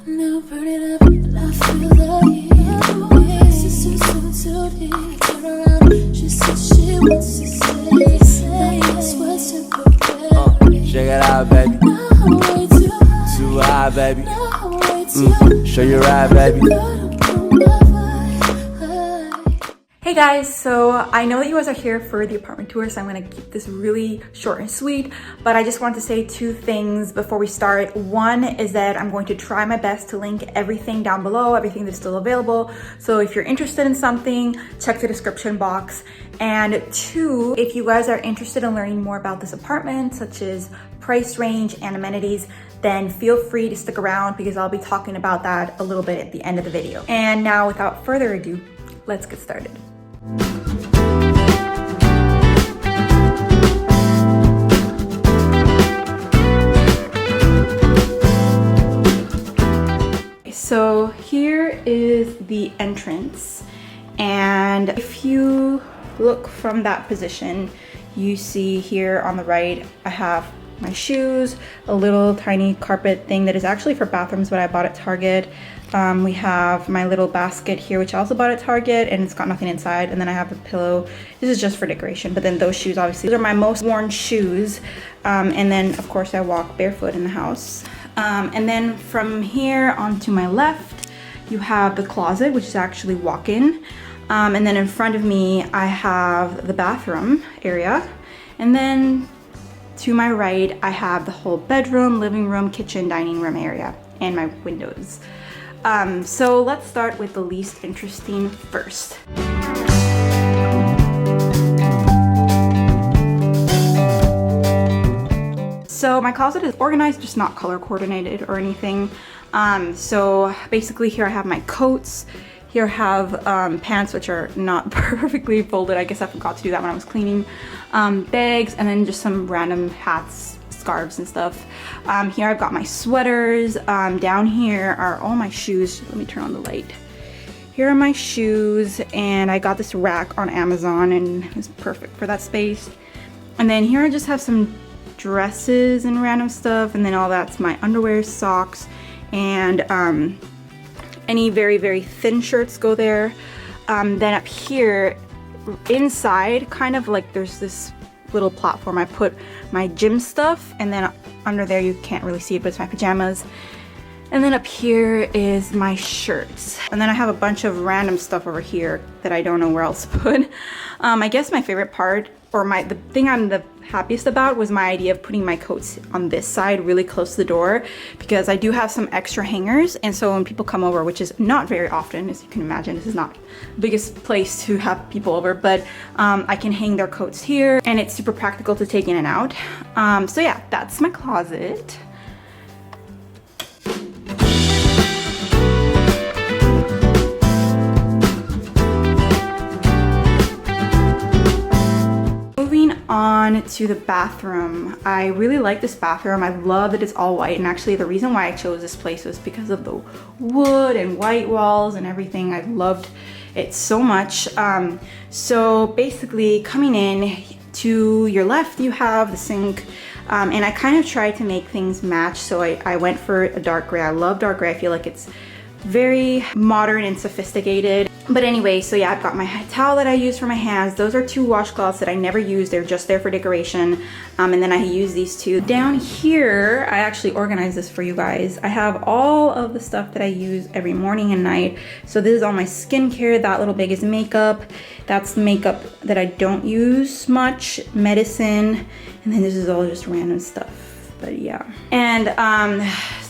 Now burn it up, and I feel the heat. This is too deep. Turn around, she said she wants to say it's what's temporary. Check it out, baby. Now I'm way Too high, baby. Now I'm way too Show you ride, baby. Hey guys, so I know that you guys are here for the apartment tour, so I'm gonna keep this really short and sweet, but I just wanted to say two things before we start. One is that I'm going to try my best to link everything down below, everything that's still available. So if you're interested in something, check the description box. And two, if you guys are interested in learning more about this apartment, such as price range and amenities, then feel free to stick around because I'll be talking about that a little bit at the end of the video. And now without further ado, let's get started. So here is the entrance, and if you look from that position, you see here on the right I have my shoes, a little tiny carpet thing that is actually for bathrooms but I bought at Target. We have my little basket here, which I also bought at Target, and it's got nothing inside. And then I have the pillow. This is just for decoration, but then those shoes, obviously, those are my most worn shoes. And then of course I walk barefoot in the house. And then from here onto my left, you have the closet, which is actually walk-in. And then in front of me, I have the bathroom area. And then to my right, I have the whole bedroom, living room, kitchen, dining room area, and my windows. So let's start with the least interesting first. So my closet is organized, just not color coordinated or anything. So basically here I have my coats. Here I have pants, which are not perfectly folded. I guess I forgot to do that when I was cleaning. Bags, and then just some random hats, scarves and stuff. Here I've got my sweaters. Down here are all my shoes. Let me turn on the light. Here are my shoes, and I got this rack on Amazon and it's perfect for that space. And then here I just have some dresses and random stuff, and then all that's my underwear, socks, and any very, very thin shirts go there. Then up here, inside, kind of like there's this little platform. I put my gym stuff, and then under there you can't really see it, but it's my pajamas. And then up here is my shirts. And then I have a bunch of random stuff over here that I don't know where else to put. I guess my favorite part, or the thing I'm the happiest about, was my idea of putting my coats on this side really close to the door, because I do have some extra hangers, and so when people come over, which is not very often, as you can imagine, this is not the biggest place to have people over, but I can hang their coats here, and it's super practical to take in and out. So yeah, that's my closet. On to the bathroom. I really like this bathroom. I love that it's all white, and actually the reason why I chose this place was because of the wood and white walls and everything. I loved it so much. So basically, coming in to your left, you have the sink, and I kind of tried to make things match, so I went for a dark gray. I love dark gray. I feel like it's very modern and sophisticated. But anyway, so yeah, I've got my towel that I use for my hands. Those are two washcloths that I never use. They're just there for decoration. And then I use these two. Down here, I actually organized this for you guys. I have all of the stuff that I use every morning and night. So this is all my skincare. That little bag is makeup. That's makeup that I don't use much. Medicine. And then this is all just random stuff. But yeah. And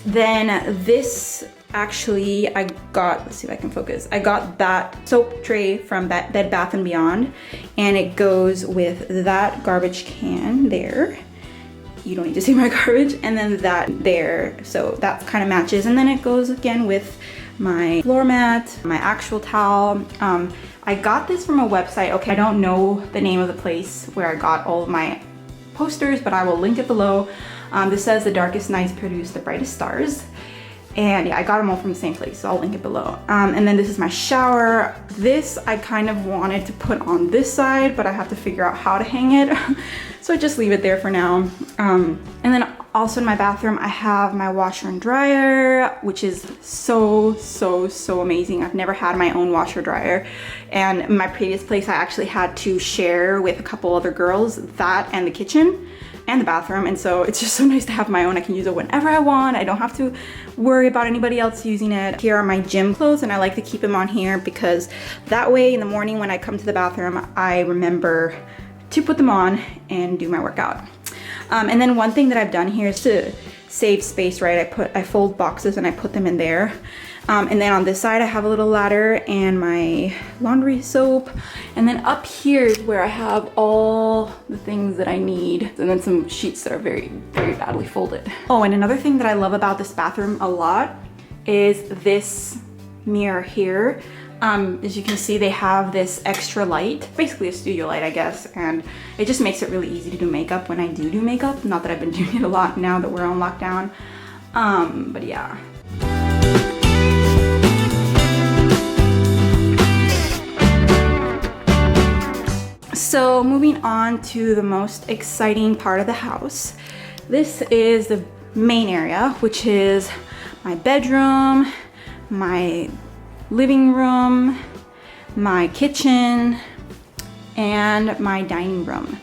then this, actually, I got, let's see if I can focus. I got that soap tray from Bed Bath & Beyond, and it goes with that garbage can there. You don't need to see my garbage. And then that there, so that kind of matches. And then it goes again with my floor mat, my actual towel. I got this from a website. Okay, I don't know the name of the place where I got all of my posters, but I will link it below. This says the darkest nights produce the brightest stars. And yeah, I got them all from the same place, so I'll link it below. And then this is my shower. This I kind of wanted to put on this side, but I have to figure out how to hang it. So I just leave it there for now. And then Also in my bathroom, I have my washer and dryer, which is so amazing. I've never had my own washer dryer. And in my previous place, I actually had to share with a couple other girls that and the kitchen and the bathroom. And so it's just so nice to have my own. I can use it whenever I want. I don't have to worry about anybody else using it. Here are my gym clothes, and I like to keep them on here because that way in the morning when I come to the bathroom, I remember to put them on and do my workout. And then one thing that I've done here is to save space, right? I fold boxes and I put them in there. And then on this side, I have a little ladder and my laundry soap. And then up here is where I have all the things that I need. And then some sheets that are very badly folded. Oh, and another thing that I love about this bathroom a lot is this mirror here. As you can see, they have this extra light, basically a studio light, I guess, and it just makes it really easy to do makeup when I do makeup. Not that I've been doing it a lot now that we're on lockdown, but yeah. So moving on to the most exciting part of the house. This is the main area, which is my bedroom, my living room, my kitchen, and my dining room.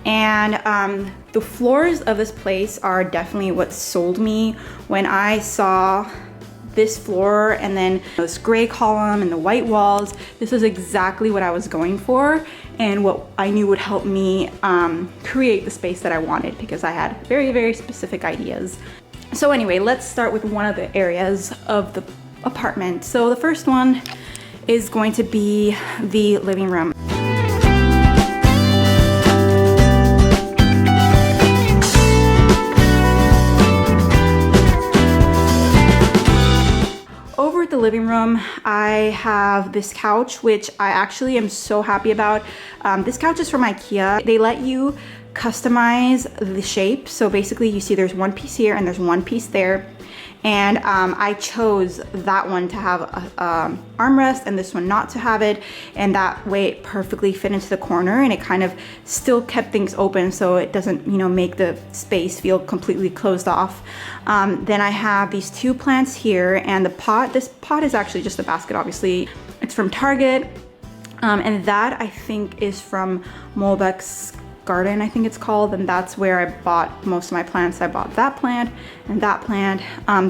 And the floors of this place are definitely what sold me when I saw this floor and then this gray column and the white walls. This is exactly what I was going for and what I knew would help me create the space that I wanted, because I had very specific ideas. So anyway, let's start with one of the areas of the apartment. So the first one is going to be the living room. Over at the living room, I have this couch, which I actually am so happy about. This couch is from IKEA. They let you customize the shape. So basically you see there's one piece here and there's one piece there. And I chose that one to have a armrest and this one not to have it. And that way it perfectly fit into the corner and it kind of still kept things open so it doesn't, you know, make the space feel completely closed off. Then I have these two plants here, and the pot, this pot is actually just a basket, obviously. It's from Target. And that I think is from Molbeck's Garden, I think it's called, and that's where I bought most of my plants. I bought that plant and that plant.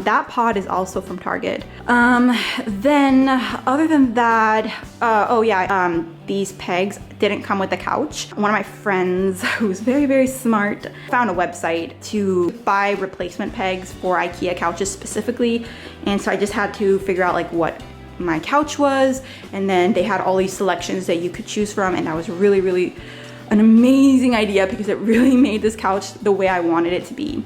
That pot is also from Target. Then other than that, oh yeah, these pegs didn't come with the couch. One of my friends who's very smart found a website to buy replacement pegs for IKEA couches specifically, and so I just had to figure out like what my couch was, and then they had all these selections that you could choose from, and that was really an amazing idea because it really made this couch the way I wanted it to be.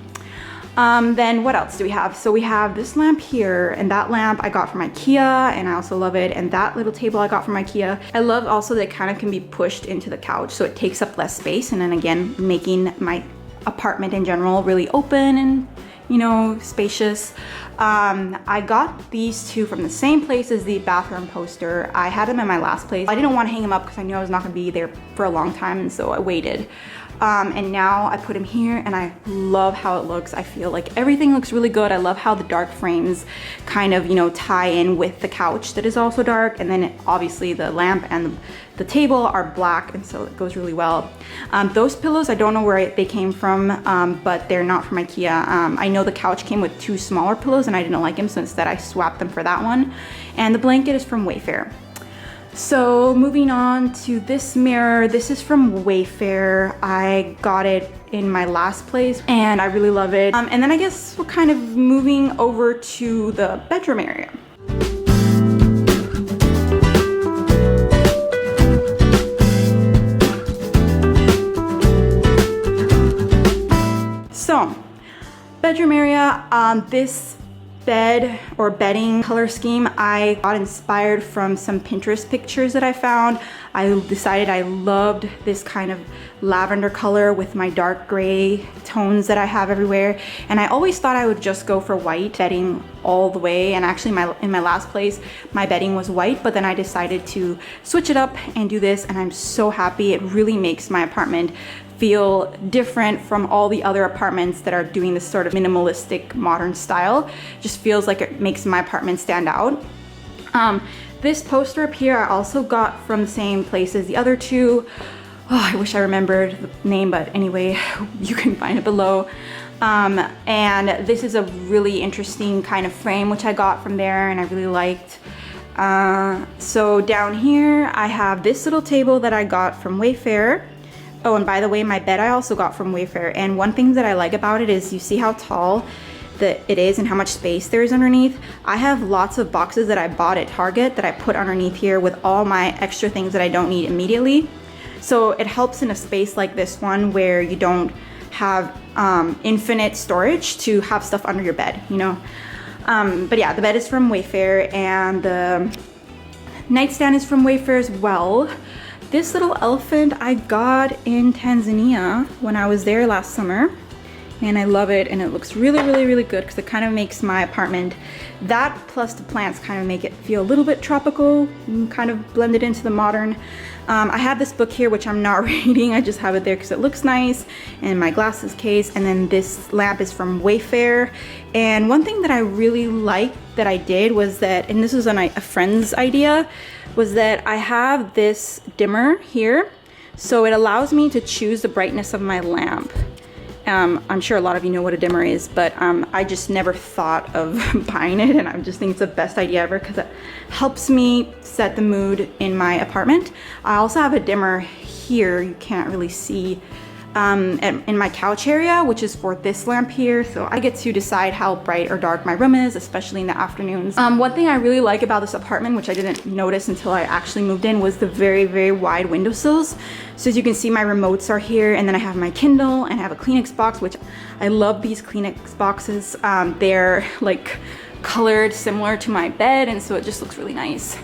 Then what else do we have? So we have this lamp here, and that lamp I got from IKEA and I also love it. And that little table I got from IKEA. I love also that it kind of can be pushed into the couch so it takes up less space, and then again making my apartment in general really open and, you know, spacious. I got these two from the same place as the bathroom poster. I had them in my last place. I didn't want to hang them up because I knew I was not going to be there for a long time, and so I waited. And now I put them here and I love how it looks. I feel like everything looks really good. I love how the dark frames kind of, you know, tie in with the couch that is also dark. And then obviously the lamp and the table are black, and so it goes really well. Those pillows, I don't know where they came from, but they're not from IKEA. I know the couch came with two smaller pillows and I didn't like them, so instead I swapped them for that one. And the blanket is from Wayfair. So moving on to this mirror, this is from Wayfair. I got it in my last place and I really love it. And then I guess we're kind of moving over to the bedroom area. So, bedroom area, this bed or bedding color scheme I got inspired from some Pinterest pictures that I found. I decided I loved this kind of lavender color with my dark gray tones that I have everywhere, and I always thought I would just go for white bedding all the way. And actually in my last place my bedding was white, but then I decided to switch it up and do this, and I'm so happy. It really makes my apartment feel different from all the other apartments that are doing this sort of minimalistic modern style. Just feels like it makes my apartment stand out. This poster up here I also got from the same place as the other two. Oh, I wish I remembered the name, but anyway, you can find it below. And this is a really interesting kind of frame which I got from there and I really liked. So down here I have this little table that I got from Wayfair. Oh, and by the way, my bed I also got from Wayfair. And one thing that I like about it is you see how tall that it is and how much space there is underneath. I have lots of boxes that I bought at Target that I put underneath here with all my extra things that I don't need immediately. So it helps in a space like this one where you don't have infinite storage to have stuff under your bed, you know. But yeah, the bed is from Wayfair and the nightstand is from Wayfair as well. This little elephant I got in Tanzania when I was there last summer. And I love it, and it looks really, really, really good because it kind of makes my apartment, that plus the plants kind of make it feel a little bit tropical and kind of blend it into the modern. I have this book here, which I'm not reading. I just have it there because it looks nice, and my glasses case. And then this lamp is from Wayfair. And one thing that I really liked that I did was that, and this was a friend's idea, was that I have this dimmer here. So it allows me to choose the brightness of my lamp. I'm sure a lot of you know what a dimmer is, but I just never thought of buying it, and I just think it's the best idea ever because it helps me set the mood in my apartment. I also have a dimmer here, you can't really see, in my couch area, which is for this lamp here, so I get to decide how bright or dark my room is, especially in the afternoons. One thing I really like about this apartment, which I didn't notice until I actually moved in, was the very, very wide windowsills. So as you can see, my remotes are here, and then I have my Kindle, and I have a Kleenex box, which I love these Kleenex boxes. They're like colored similar to my bed, and so it just looks really nice.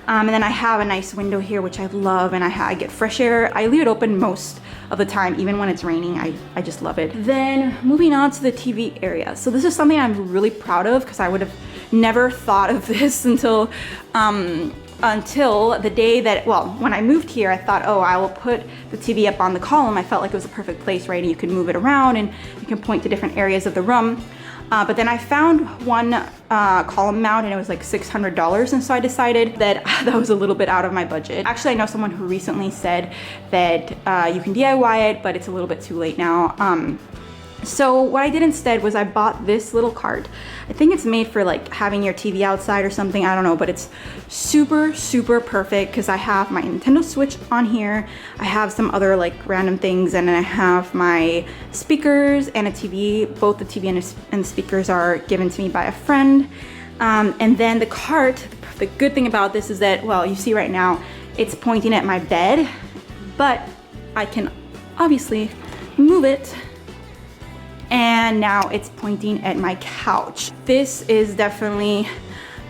And then I have a nice window here, which I love, and I get fresh air. I leave it open most of the time, even when it's raining. I just love it. Then moving on to the TV area. So this is something I'm really proud of because I would have never thought of this until the day that, well, when I moved here, I thought, oh, I will put the TV up on the column. I felt like it was a perfect place, right? And you can move it around and you can point to different areas of the room. But then I found one column mount and it was like $600, and so I decided that that was a little bit out of my budget. Actually, I know someone who recently said that you can DIY it, but it's a little bit too late now. So what I did instead was I bought this little cart. I think it's made for like having your TV outside or something, I don't know, but it's super, super perfect because I have my Nintendo Switch on here. I have some other like random things, and then I have my speakers and a TV. Both the TV and the speakers are given to me by a friend. And then the cart, the good thing about this is that, well, you see right now, it's pointing at my bed, but I can obviously move it. And now it's pointing at my couch. This is definitely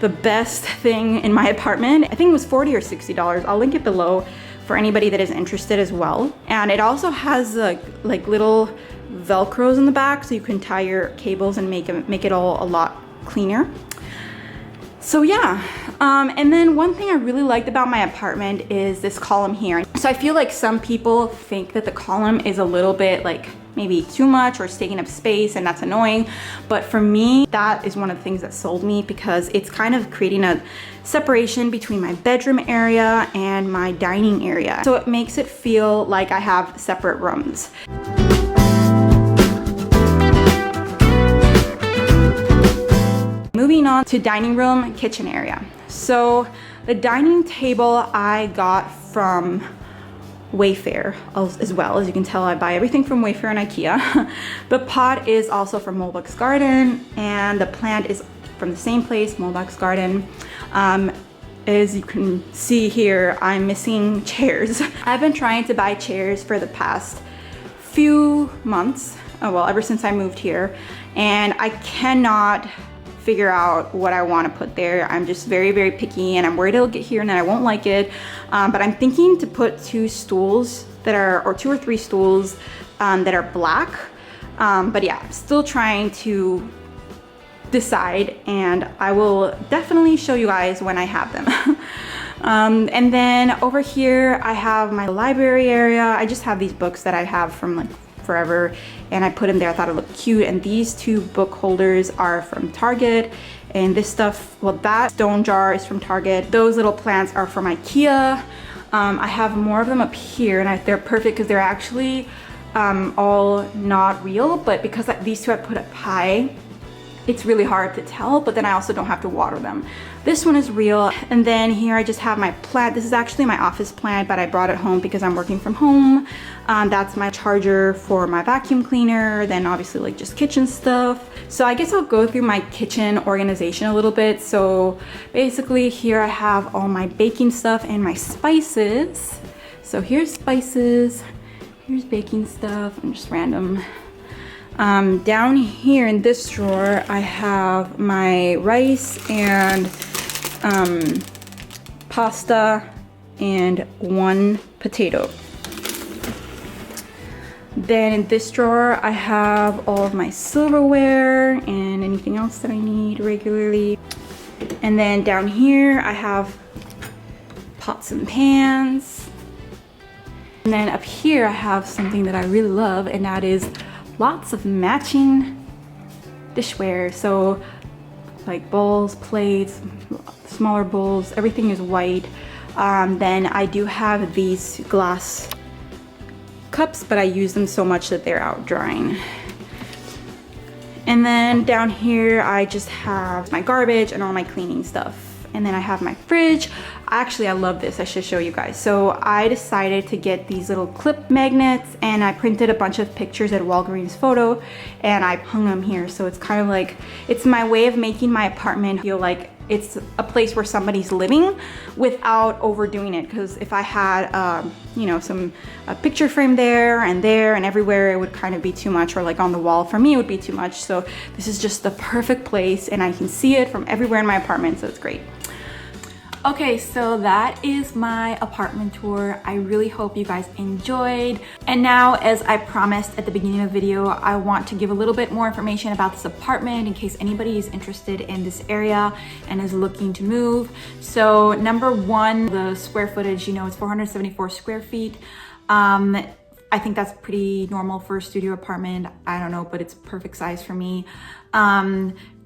the best thing in my apartment. I think it was $40 or $60. I'll link it below for anybody that is interested as well. And it also has like little Velcros in the back, so you can tie your cables and make it all a lot cleaner. So yeah, and then one thing I really liked about my apartment is this column here. So I feel like some people think that the column is a little bit like maybe too much or it's taking up space, and that's annoying. But for me, that is one of the things that sold me because it's kind of creating a separation between my bedroom area and my dining area. So it makes it feel like I have separate rooms. Moving on to dining room, kitchen area. So the dining table I got from Wayfair as well. As you can tell, I buy everything from Wayfair and IKEA. The pot is also from Molbach's Garden, and the plant is from the same place, Molbach's Garden. As you can see here, I'm missing chairs. I've been trying to buy chairs for the past few months, well, ever since I moved here, and I cannot figure out what I want to put there. I'm just very, very picky, and I'm worried it'll get here and then I won't like it. But I'm thinking to put two stools that are, or two or three stools that are black. But yeah, I'm still trying to decide, and I will definitely show you guys when I have them. And then over here I have my library area. I just have these books that I have from like forever, and I put them there. I thought it looked cute. And these two book holders are from Target. And this stuff, well, that stone jar is from Target. Those little plants are from IKEA. I have more of them up here, and they're perfect because they're actually all not real, but because these two I put up high, it's really hard to tell, but then I also don't have to water them. This one is real. And then here I just have my plant. This is actually my office plant, but I brought it home because I'm working from home. That's my charger for my vacuum cleaner, then obviously like just kitchen stuff. So I guess I'll go through my kitchen organization a little bit. So basically here I have all my baking stuff and my spices. So here's spices, here's baking stuff, and just random. Down here in this drawer, I have my rice and pasta and one potato. Then in this drawer, I have all of my silverware and anything else that I need regularly. And then down here, I have pots and pans. And then up here, I have something that I really love, and that is lots of matching dishware. So like bowls, plates, smaller bowls, everything is white. Then I do have these glass cups, but I use them so much that they're out drying. And then down here I just have my garbage and all my cleaning stuff. And then I have my fridge. Actually, I love this. I should show you guys. So I decided to get these little clip magnets, and I printed a bunch of pictures at Walgreens Photo, and I hung them here. So it's kind of like, it's my way of making my apartment feel like it's a place where somebody's living without overdoing it. Because if I had, you know, a picture frame there and everywhere, it would kind of be too much, or like on the wall for me, it would be too much. So this is just the perfect place, and I can see it from everywhere in my apartment, so it's great. Okay, so that is my apartment tour. I really hope you guys enjoyed. And now, as I promised at the beginning of the video, I want to give a little bit more information about this apartment in case anybody is interested in this area and is looking to move. So number one, the square footage, you know, it's 474 square feet. I think that's pretty normal for a studio apartment. I don't know, but it's perfect size for me.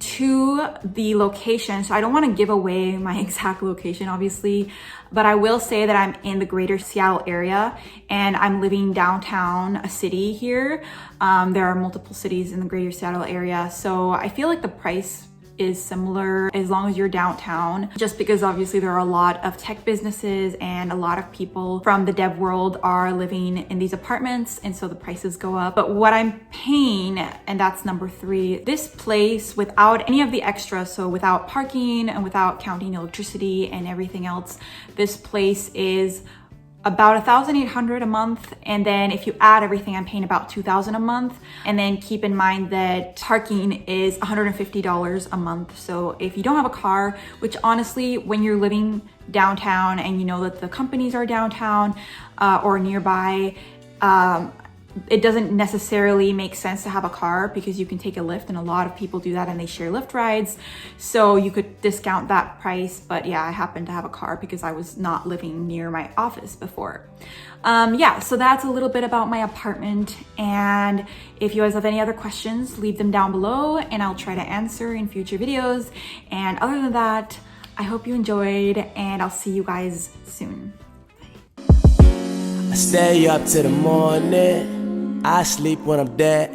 To the location, so I don't want to give away my exact location, obviously, but I will say that I'm in the greater Seattle area, and I'm living downtown a city here. There are multiple cities in the greater Seattle area, so I feel like the price is similar as long as you're downtown, just because obviously there are a lot of tech businesses and a lot of people from the dev world are living in these apartments, and so the prices go up. But what I'm paying, and that's number three, this place without any of the extras, so without parking and without counting electricity and everything else, this place is about $1,800 a month. And then if you add everything, I'm paying about $2,000 a month. And then keep in mind that parking is $150 a month. So if you don't have a car, which honestly, when you're living downtown and you know that the companies are downtown or nearby, it doesn't necessarily make sense to have a car because you can take a Lyft, and a lot of people do that and they share Lyft rides. So you could discount that price. But yeah, I happen to have a car because I was not living near my office before. Yeah, so that's a little bit about my apartment. And if you guys have any other questions, leave them down below and I'll try to answer in future videos. And other than that, I hope you enjoyed, and I'll see you guys soon. I stay up till the morning. I sleep when I'm dead.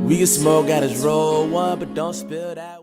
We can smoke, got us roll one, but don't spill that.